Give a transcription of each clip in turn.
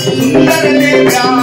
सुंदर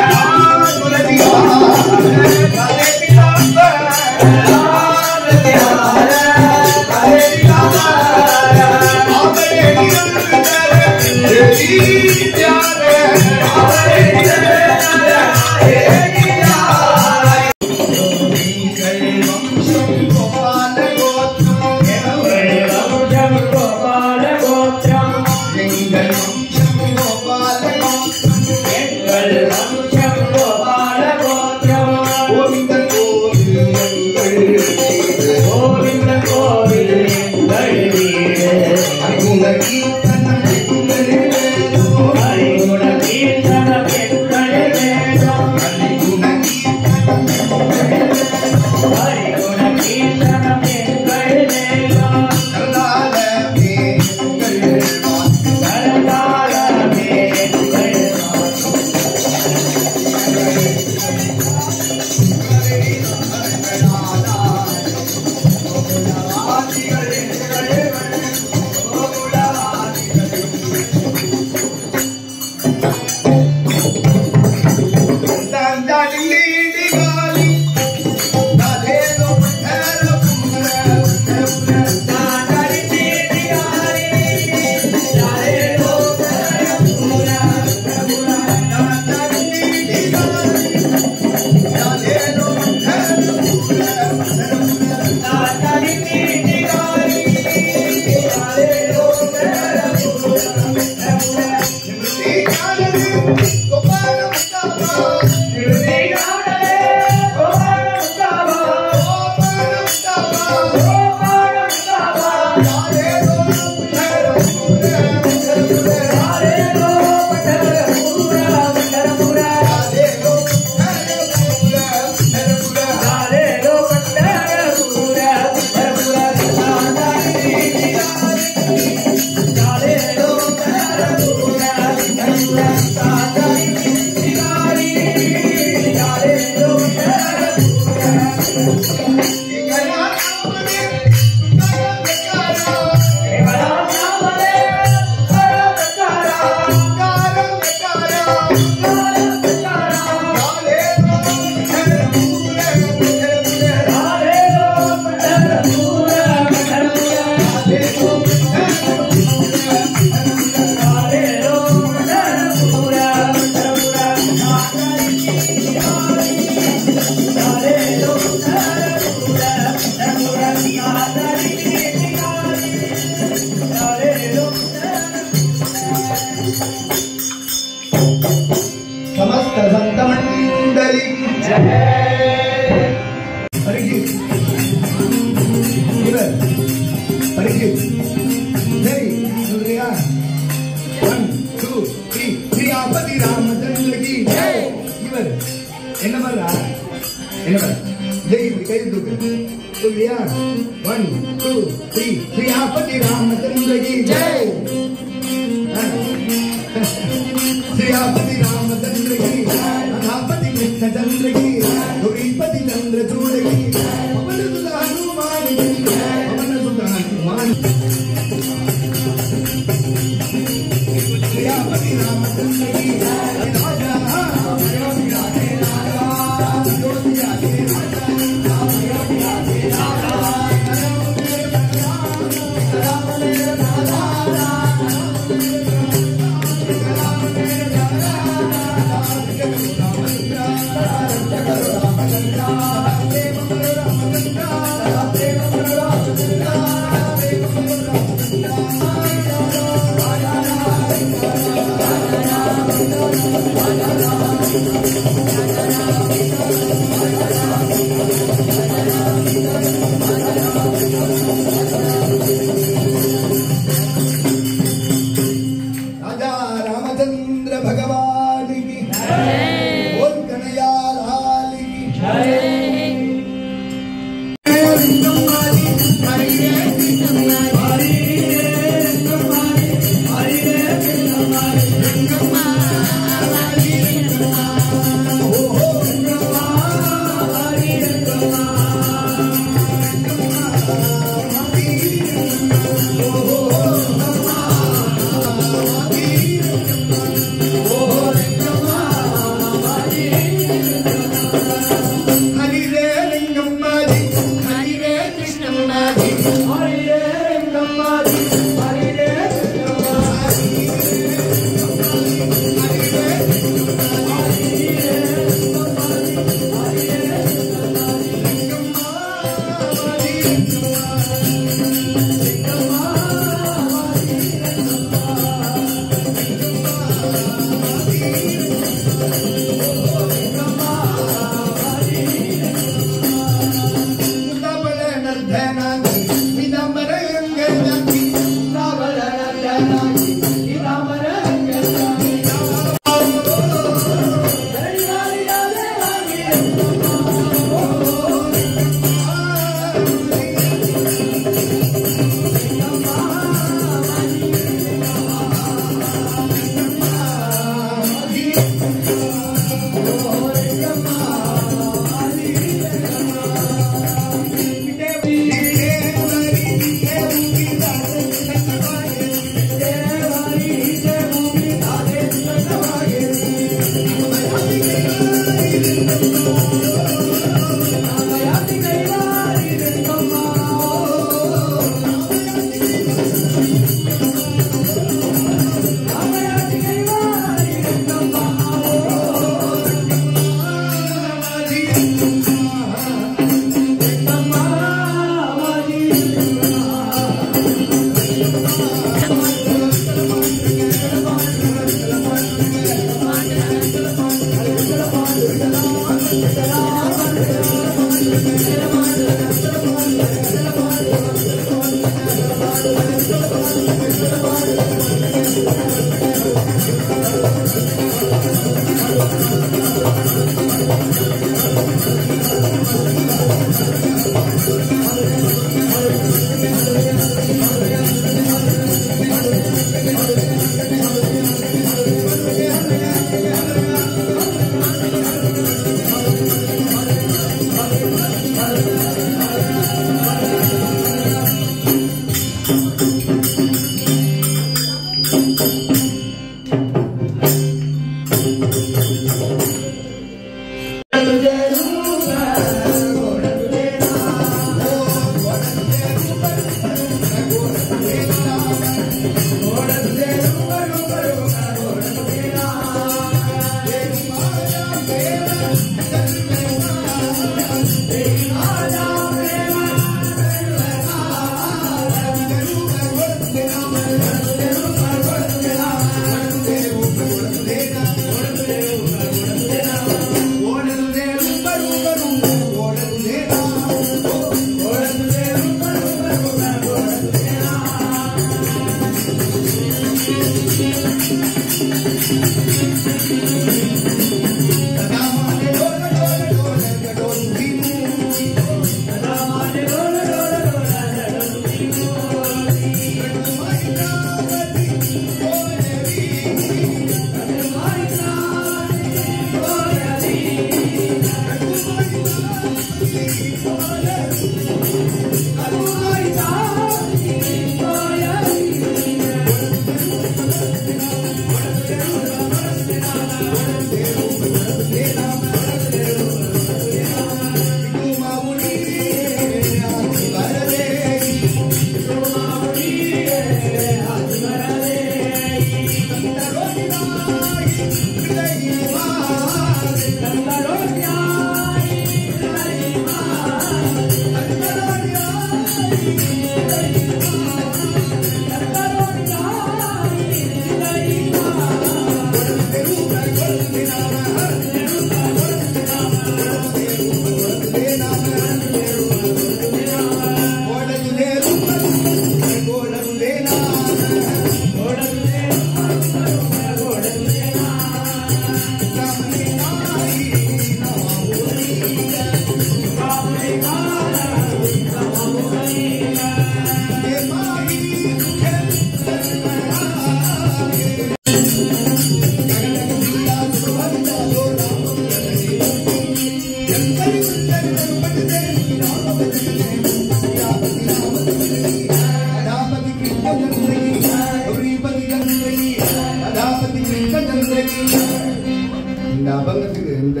அபங்கத்துக்கு இந்த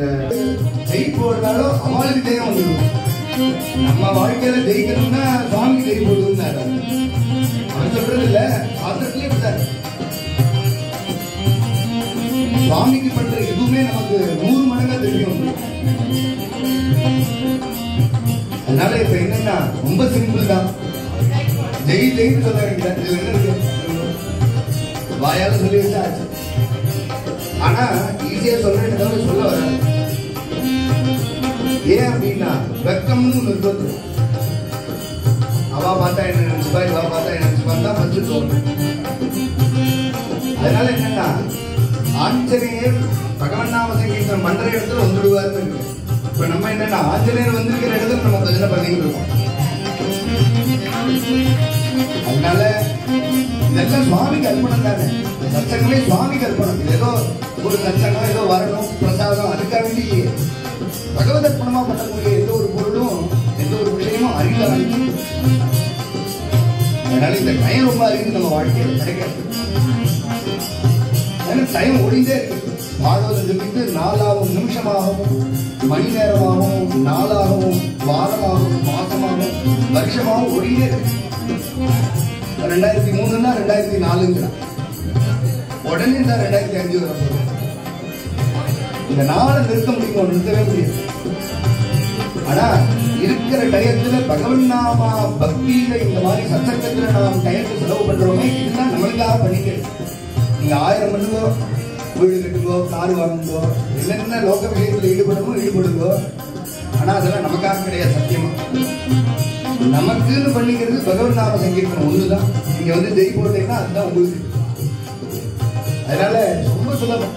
ஜெய் போடுறாலும் அவளுக்கு ஜெயம் வந்துடும். நம்ம வாழ்க்கையில ஜெயிக்கணும்னா சுவாமி ஜெய் போடுதுன்னாரு. அவன் சொல்றது இல்ல, சாஸ்திரத்திலே விட்டாரு. சுவாமிக்கு பண்ற எதுவுமே நமக்கு 100 மடங்கா தெரியும். அதனால இப்ப என்னன்னா ரொம்ப சிம்பிள் தான். ஜெய் ஜெயின்னு சொல்ல வேண்டியது. இதுல என்ன இருக்கு? வாயால சொல்லி வச்சா ஆச்சு. ஆனா ஈஸியா சொல்றேன் சொல்ல வர. ஏன் அப்படின்னா வெக்கம்னு ஒண்ணு இருக்கு. அவ பார்த்தா என்ன நினைச்சுப்பா, இவ பார்த்தா என்ன நினைச்சுப்பான்னு தான் ஃபர்ஸ்ட் தோணும். அதனால என்னன்னா ஆஞ்சநேயர் பகவன் நாம சங்கீர்த்தனம் பண்ற இடத்துல வந்துடுவாருன்னு இருக்கு. இப்ப நம்ம என்னன்னா ஆஞ்சநேயர் வந்திருக்கிற இடத்துல நம்ம பஜனை பண்ணிட்டு இருக்கோம். அதனால இதெல்லாம் சுவாமிக்கு அர்ப்பணம் தானே. சச்சங்கமே சுவாமிக்கு அர்ப்பணம். ஏதோ ஒரு சச்சங்கம் ஏதோ வரணும் பிரசாதம் அதுக்காக வேண்டி பகவத் அர்ப்பணமா பண்ணக்கூடிய எந்த ஒரு பொருளும் எந்த ஒரு விஷயமும் அறிவாளி. அதனால இந்த டைம் ரொம்ப அறிவு நம்ம வாழ்க்கையில் கிடைக்காது. டைம் ஓடிந்தே இருக்கு. பாகவதம் சொல்லிட்டு 4 நிமிஷமாகவும் மணி நேரமாகவும் நாளாகவும் வாரமாகவும் மாசமாகவும் வருஷமாகவும் ஓடிந்தே இருக்கு. 2003ன்னா 2004 உடனே தான் 2005 வர. இந்த நாளை நிறுத்த முடியும், நிறுத்தவே முடியாது. ஆனா இருக்கிற டயத்துல பகவன் நாம பக்தியில இந்த மாதிரி சச்சங்கத்துல நாம் டயத்தை செலவு பண்றோமே, இதுதான் நம்மளுக்காக பண்ணிக்கிறது. நீங்க 1000 பண்ணுங்கோ, வீடு கட்டுங்கோ, கார் வாங்குங்கோ, என்னென்ன லோக விஷயத்துல ஈடுபடுங்கோ. ஆனா அதெல்லாம் நமக்காக கிடையாது. சத்தியமா நமக்குன்னு பண்ணிக்கிறது பகவன் நாம சங்கீர்த்தனம் ஒண்ணுதான். நீங்க வந்து ஜெய் போட்டீங்கன்னா அதுதான் உங்களுக்கு. அதனால ரொம்ப சுலபம்.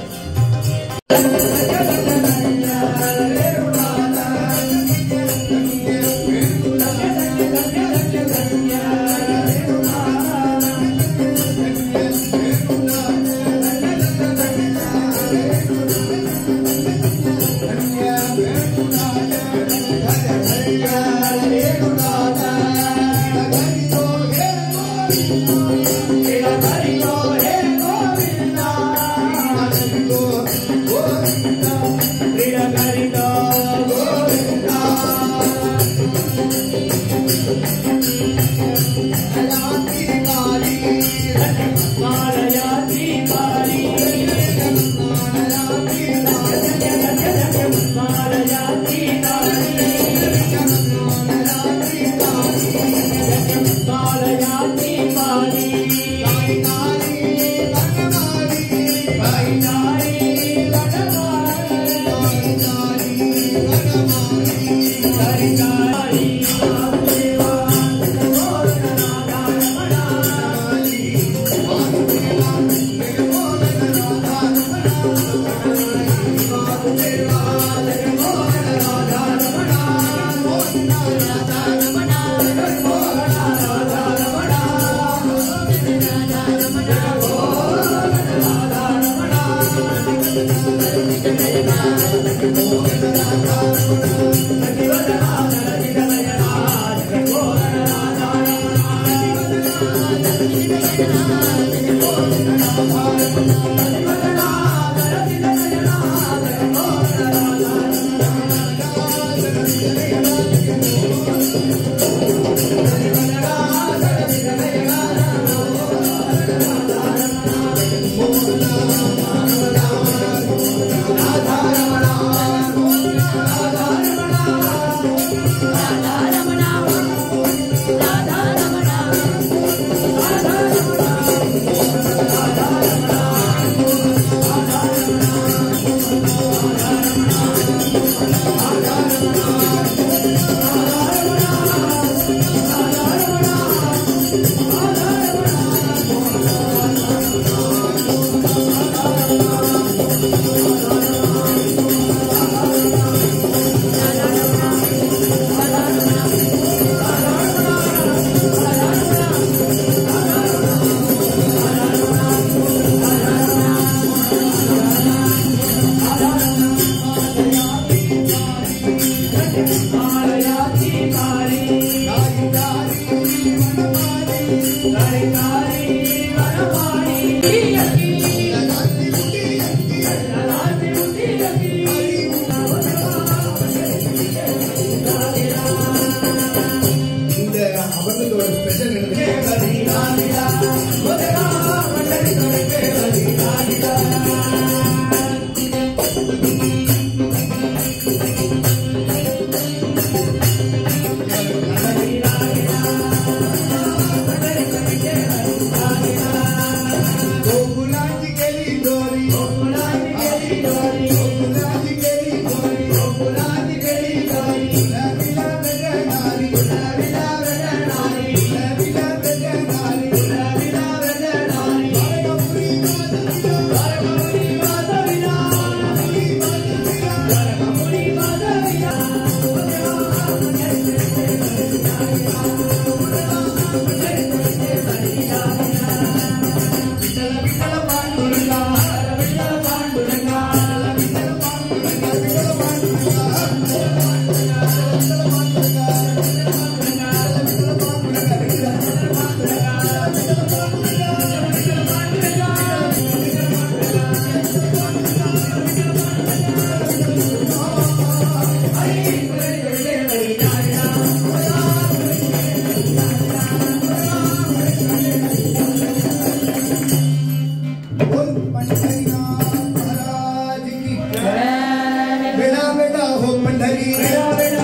Thank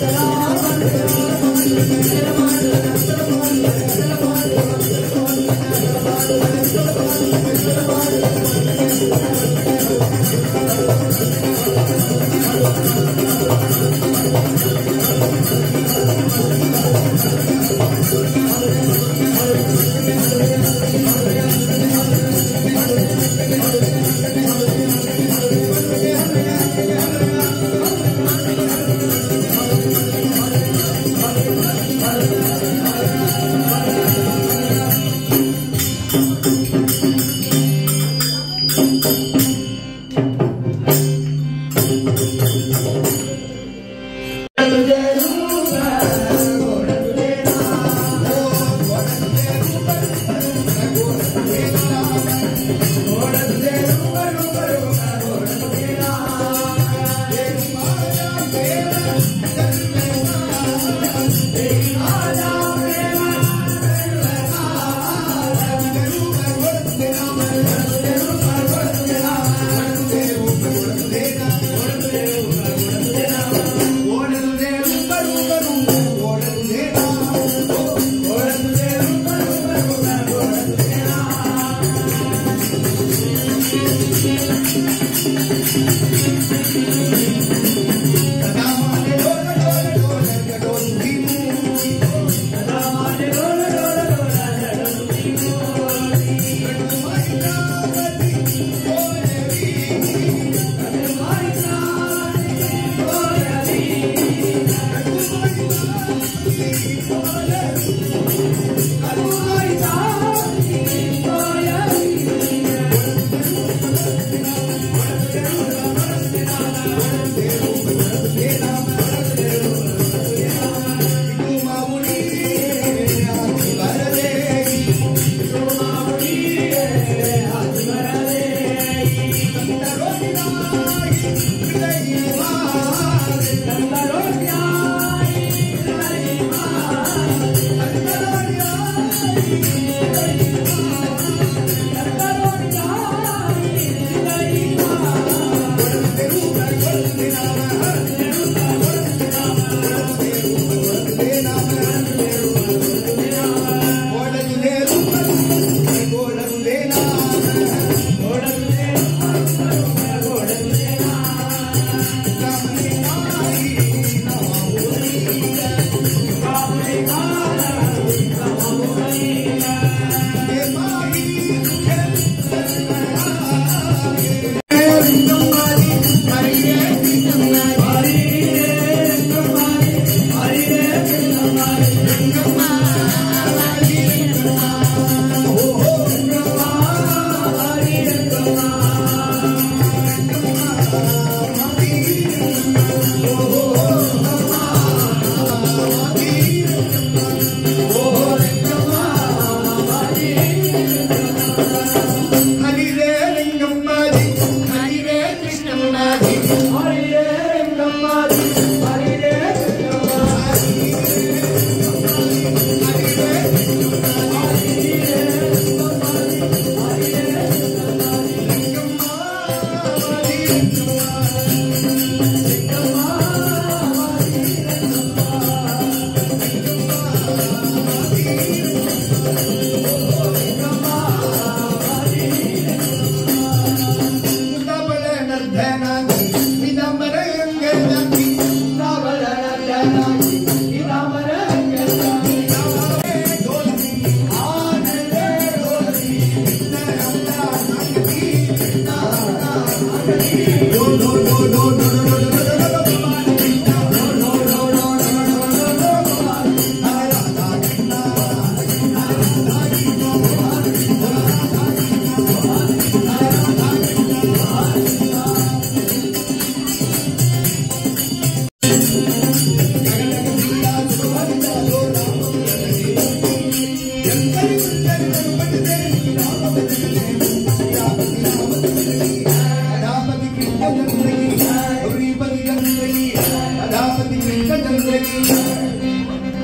you.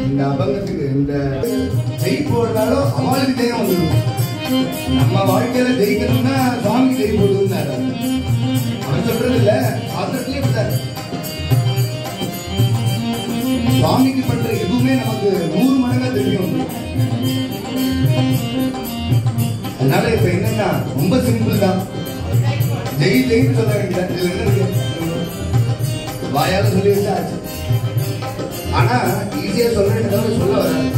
இந்த அபங்கத்துக்கு இந்த ஜெய் போடுறாலும் அவளுக்கு ஜெயம் வந்துடும். நம்ம வாழ்க்கையில ஜெயிக்கணும்னா சுவாமி ஜெய் போடுனாரு. அவன் சொல்றது இல்ல, சாஸ்திரத்திலே விட்டாரு. சுவாமிக்கு பண்ற எதுவுமே நமக்கு 100 மடங்கா தெரியும். அதனால இப்ப என்னன்னா ரொம்ப சிம்பிள் தான். ஜெய் ஜெயின்னு சொல்ல வேண்டியது. இதுல என்ன இருக்கு? வாயால சொல்லி வச்சா ஆச்சு. ஆனா ஈஸியா சொல்றேன் சொல்ல வராது.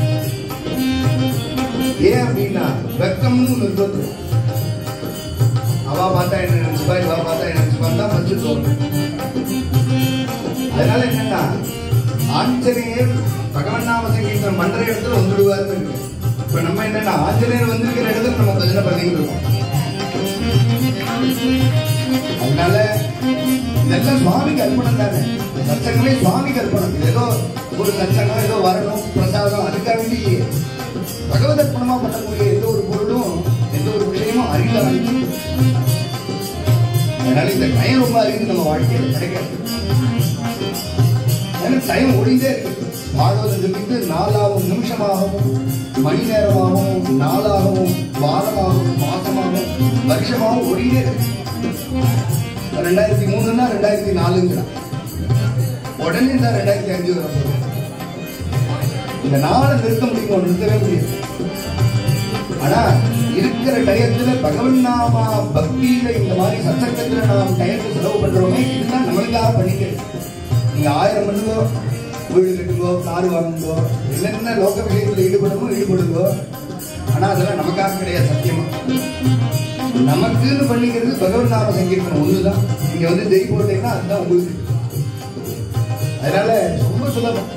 ஏன் அப்படின்னா வெக்கம்னு ஒண்ணு இருக்கு. அவ பார்த்தா என்ன நினைச்சுப்பா, இவ பார்த்தா என்ன நினைச்சுப்பான்னு தான் ஃபர்ஸ்ட் தோணும். அதனால என்னன்னா ஆஞ்சநேயர் பகவன் நாம சங்கீர்த்தனம் பண்ற இடத்துல வந்துடுவாருன்னு இருக்கு. இப்ப நம்ம என்னன்னா ஆஞ்சநேயர் வந்திருக்கிற இடத்துல நம்ம பஜனை பண்ணிட்டு இருக்கோம். அதனால இதெல்லாம் சுவாமிக்கு அர்ப்பணம் தானே. சச்சங்கமே சுவாமிக்கு அர்ப்பணம். ஏதோ ஒரு சச்சங்கம் ஏதோ வரணும் பிரசாதம் அதுக்காக வேண்டி பகவத் அர்ப்பணமா பண்ணக்கூடிய எந்த ஒரு பொருளும் எந்த ஒரு விஷயமும் அறியல. அதனால இந்த டைம் ரொம்ப அறிந்து நம்ம வாழ்க்கையில கிடைக்காது. ஏன்னா டைம் ஓடிந்தே இருக்கு. வாழ்வதற்கு நாளாகவும் நிமிஷமாகவும் மணி நேரமாகவும் நாளாகவும் வாரமாகவும் மாசமாகவும் வருஷமாகவும் ஓடிந்தே இருக்கு. 2003ன்னா 2004 உடனே தான் 2005 வரப்போகுது. இந்த நாளை நிறுத்த முடியுமோ? நிறுத்தவே முடியாது. ஆனா இருக்கிற டயத்துல பகவன் நாம பக்தியில இந்த மாதிரி சச்சங்கத்துல நாம் டயத்தை செலவு பண்றோமே, இதுதான் நம்மளுக்காக பண்ணிக்கிறது. நீங்க 1000 பண்ணுங்கோ, வீடு கட்டுங்கோ, காரு வாங்குங்கோ, என்னென்ன லோக விஷயத்துல ஈடுபடுங்கோ. ஆனா அதெல்லாம் நமக்காக கிடையாது. சத்தியமா நமக்குன்னு பண்ணிக்கிறது பகவன் நாம சங்கீர்த்தனம் ஒண்ணுதான். நீங்க ஜெய் போட்டீங்கன்னா அதுதான் உங்களுக்கு. அதனால ரொம்ப சுலபம்.